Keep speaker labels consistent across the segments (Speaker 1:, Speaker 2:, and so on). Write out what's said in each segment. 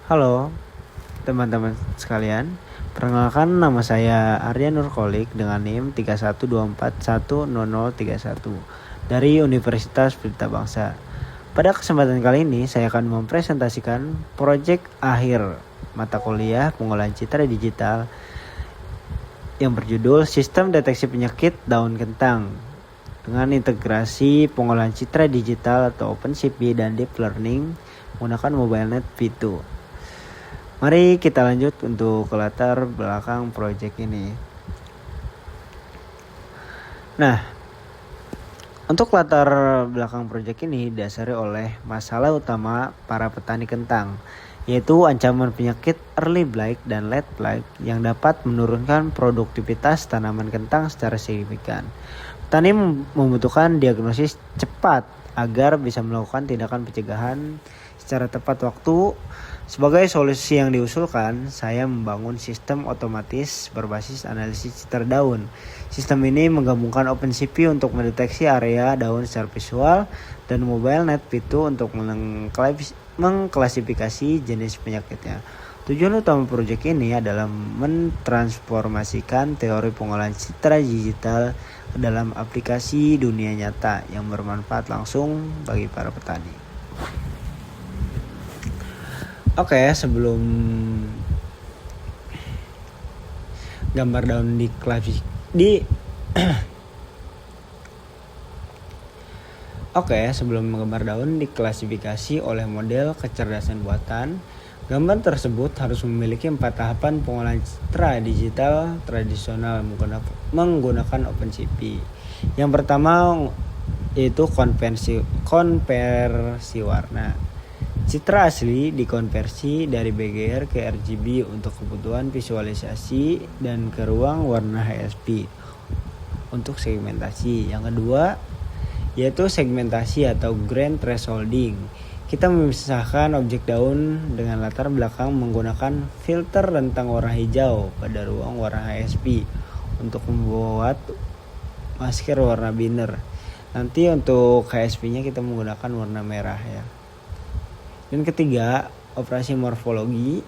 Speaker 1: Halo teman-teman sekalian, perkenalkan nama saya Arya Nurkolik dengan NIM 3124100031 dari Universitas Pelita Bangsa. Pada kesempatan kali ini saya akan mempresentasikan proyek akhir mata kuliah pengolahan citra digital yang berjudul Sistem Deteksi Penyakit Daun Kentang dengan integrasi pengolahan citra digital atau OpenCP dan Deep Learning menggunakan MobileNet V2. Mari kita lanjut untuk latar belakang proyek ini. Nah, untuk latar belakang proyek ini didasari oleh masalah utama para petani kentang, yaitu ancaman penyakit early blight dan late blight yang dapat menurunkan produktivitas tanaman kentang secara signifikan. Petani membutuhkan diagnosis cepat agar bisa melakukan tindakan pencegahan secara tepat waktu. Sebagai solusi yang diusulkan, saya membangun sistem otomatis berbasis analisis citra daun. Sistem ini menggabungkan OpenCP untuk mendeteksi area daun secara visual dan MobileNet V2 untuk mengklasifikasi jenis penyakitnya. Tujuan utama proyek ini adalah mentransformasikan teori pengolahan citra digital ke dalam aplikasi dunia nyata yang bermanfaat langsung bagi para petani. Oke, sebelum gambar daun sebelum menggambar daun diklasifikasi oleh model kecerdasan buatan, gambar tersebut harus memiliki 4 tahapan pengolahan citra digital tradisional menggunakan OpenCP. Yang pertama yaitu konversi warna. Citra asli dikonversi dari BGR ke RGB untuk kebutuhan visualisasi dan ke ruang warna HSP untuk segmentasi. Yang kedua yaitu segmentasi atau grain thresholding. Kita memisahkan objek daun dengan latar belakang menggunakan filter rentang warna hijau pada ruang warna HSP untuk membuat masker warna binner. Nanti untuk HSP-nya kita menggunakan warna merah ya. Dan ketiga, operasi morfologi.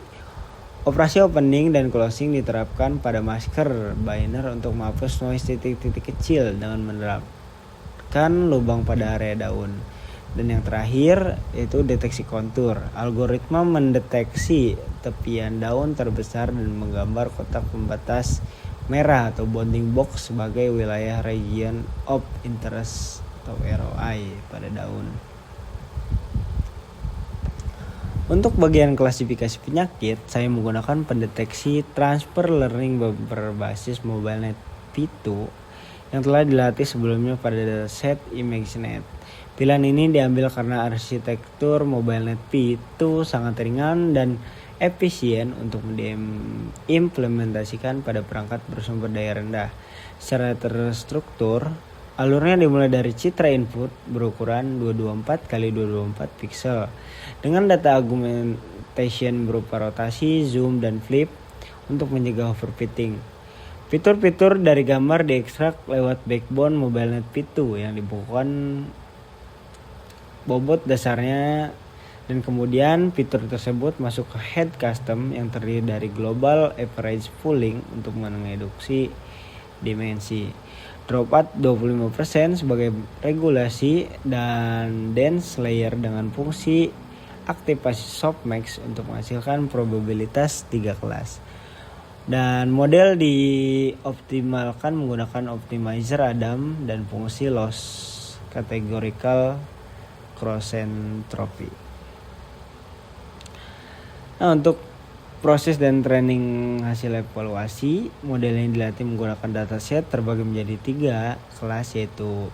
Speaker 1: Operasi opening dan closing diterapkan pada masker binner untuk menghapus noise titik-titik kecil dengan menerapkan lubang pada area daun. Dan yang terakhir yaitu deteksi kontur. Algoritma mendeteksi tepian daun terbesar dan menggambar kotak pembatas merah atau bounding box sebagai wilayah region of interest atau ROI pada daun. Untuk bagian klasifikasi penyakit, saya menggunakan pendeteksi transfer learning berbasis MobileNet V2 yang telah dilatih sebelumnya pada dataset ImageNet. Pilihan ini diambil karena arsitektur MobileNet V2 sangat ringan dan efisien untuk diimplementasikan pada perangkat bersumber daya rendah. Secara terstruktur, alurnya dimulai dari citra input berukuran 224 x 224 pixel dengan data augmentation berupa rotasi, zoom, dan flip untuk mencegah overfitting. Fitur-fitur dari gambar diekstrak lewat backbone MobileNet V2 yang dibukukan bobot dasarnya, dan kemudian fitur tersebut masuk ke head custom yang terdiri dari global average pooling untuk mengeduksi dimensi, dropout 25% sebagai regulasi, dan dense layer dengan fungsi aktivasi softmax untuk menghasilkan probabilitas 3 kelas. Dan model dioptimalkan menggunakan optimizer Adam dan fungsi loss categorical cross entropy. Nah, untuk proses dan training hasil evaluasi, model yang dilatih menggunakan dataset terbagi menjadi 3 kelas, yaitu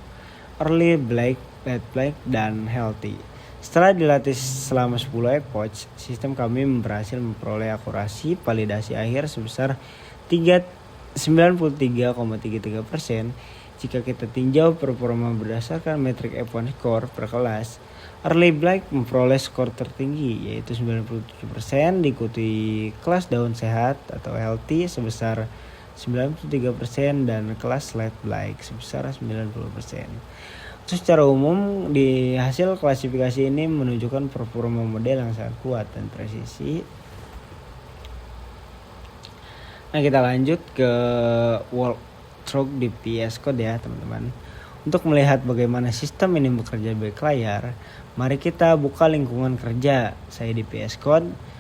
Speaker 1: early blight, late blight, dan healthy. Setelah dilatih selama 10 epoch, sistem kami berhasil memperoleh akurasi validasi akhir sebesar 93,33%. Jika kita tinjau performa berdasarkan metrik F1 score per kelas, early blight memperoleh skor tertinggi yaitu 97%, diikuti kelas daun sehat atau healthy sebesar 93% dan kelas late blight sebesar 90%. Secara umum di hasil klasifikasi ini menunjukkan performa model yang sangat kuat dan presisi. Nah, kita lanjut ke walkthrough di VS Code ya teman-teman. Untuk melihat bagaimana sistem ini bekerja di balik layar, mari kita buka lingkungan kerja saya di VS Code.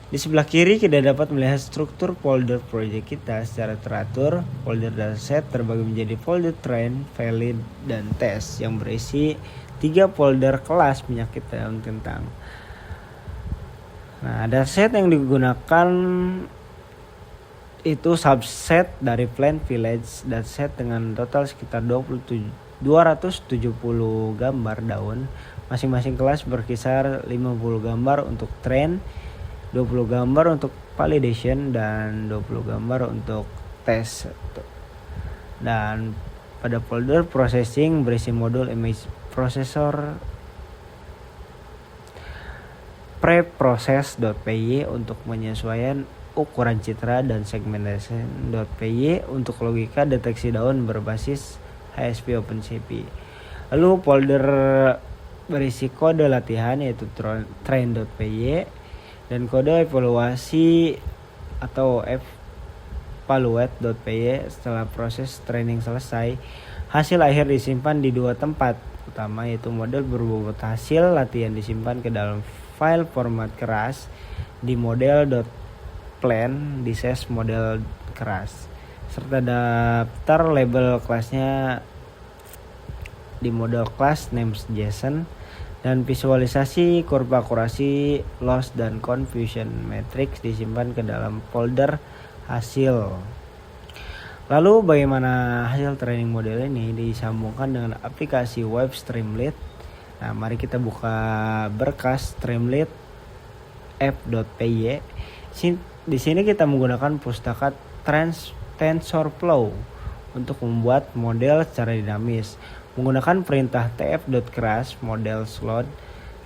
Speaker 1: Di sebelah kiri kita dapat melihat struktur folder project kita secara teratur. Folder dataset terbagi menjadi folder train, valid, dan test yang berisi 3 folder kelas penyakit daun kentang. Nah, dataset yang digunakan itu subset dari Plant Village dataset dengan total sekitar 270 gambar daun. Masing-masing kelas berkisar 50 gambar untuk train, 20 gambar untuk validation, dan 20 gambar untuk test. Dan pada folder processing berisi modul image processor, preprocess.py untuk penyesuaian ukuran citra, dan segmentation.py untuk logika deteksi daun berbasis HSP OpenCV. Lalu folder berisi kode latihan yaitu train.py dan kode evaluasi atau evaluate.py. Setelah proses training selesai, hasil akhir disimpan di 2 tempat utama, yaitu model berbobot hasil latihan disimpan ke dalam file format keras di model.plan di ses model keras, serta daftar label kelasnya di model class names.json, dan visualisasi kurva akurasi, loss, dan confusion matrix disimpan ke dalam folder hasil. Lalu bagaimana hasil training model ini disambungkan dengan aplikasi web Streamlit? Nah, mari kita buka berkas Streamlit app.py. Di sini kita menggunakan pustaka TensorFlow untuk membuat model secara dinamis menggunakan perintah tf.crash model slot.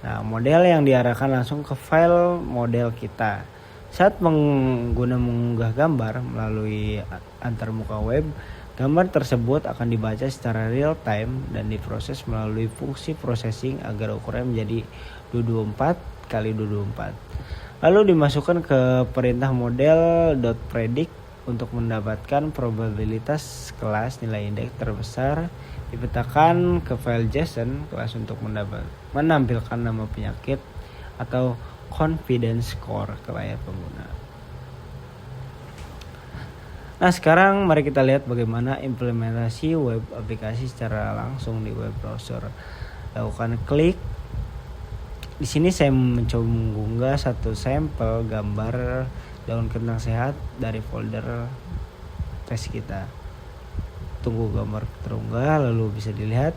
Speaker 1: Nah, model yang diarahkan langsung ke file model kita. Saat pengguna mengunggah gambar melalui antarmuka web, gambar tersebut akan dibaca secara real time dan diproses melalui fungsi processing agar ukurannya menjadi 224x224. Lalu dimasukkan ke perintah model.predict untuk mendapatkan probabilitas kelas nilai indeks terbesar. Dipetakan ke file JSON kelas untuk menampilkan nama penyakit atau confidence score ke layar pengguna. Nah, sekarang mari kita lihat bagaimana implementasi web aplikasi secara langsung di web browser. Lakukan klik. Di sini saya mencoba mengunggah satu sampel gambar daun kentang sehat dari folder tes kita. Tunggu gambar terunggah, lalu bisa dilihat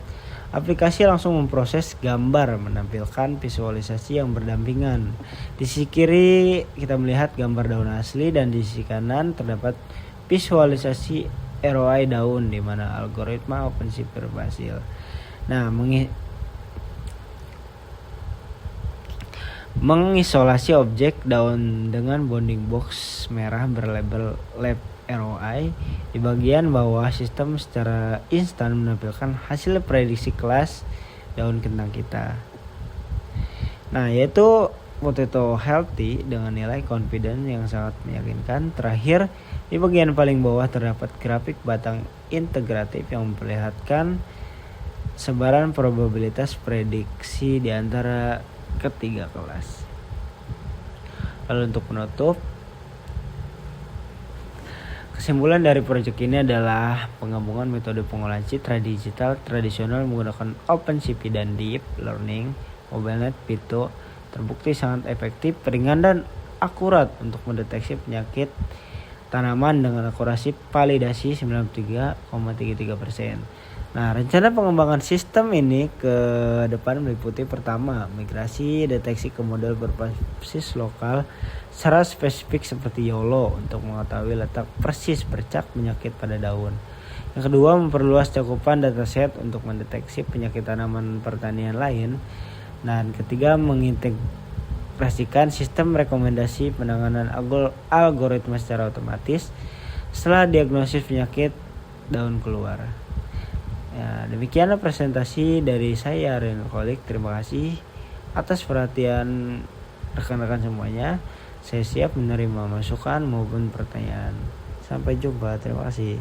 Speaker 1: aplikasi langsung memproses gambar menampilkan visualisasi yang berdampingan. Di sisi kiri kita melihat gambar daun asli dan di sisi kanan terdapat visualisasi ROI daun di mana algoritma OpenCV berhasil. Nah, mengisolasi objek daun dengan bounding box merah berlabel lab ROI. Di bagian bawah, sistem secara instan menampilkan hasil prediksi kelas daun kentang kita. Nah, yaitu potato healthy dengan nilai confidence yang sangat meyakinkan. Terakhir, di bagian paling bawah terdapat grafik batang integratif yang memperlihatkan sebaran probabilitas prediksi di antara ketiga kelas. Lalu untuk penutup, kesimpulan dari proyek ini adalah penggabungan metode pengolahan citra digital tradisional menggunakan OpenCV dan Deep Learning MobileNet Pito terbukti sangat efektif, ringan, dan akurat untuk mendeteksi penyakit tanaman dengan akurasi validasi 93,33%. Nah, rencana pengembangan sistem ini ke depan meliputi pertama, migrasi deteksi ke model berbasis lokal secara spesifik seperti YOLO untuk mengetahui letak persis bercak penyakit pada daun. Yang kedua, memperluas cakupan dataset untuk mendeteksi penyakit tanaman pertanian lain. Dan ketiga, mengintegrasikan sistem rekomendasi penanganan algoritma secara otomatis setelah diagnosis penyakit daun keluar. Ya, demikianlah presentasi dari saya Renal Kolik. Terima kasih atas perhatian rekan-rekan semuanya. Saya siap menerima masukan maupun pertanyaan. Sampai jumpa. Terima kasih.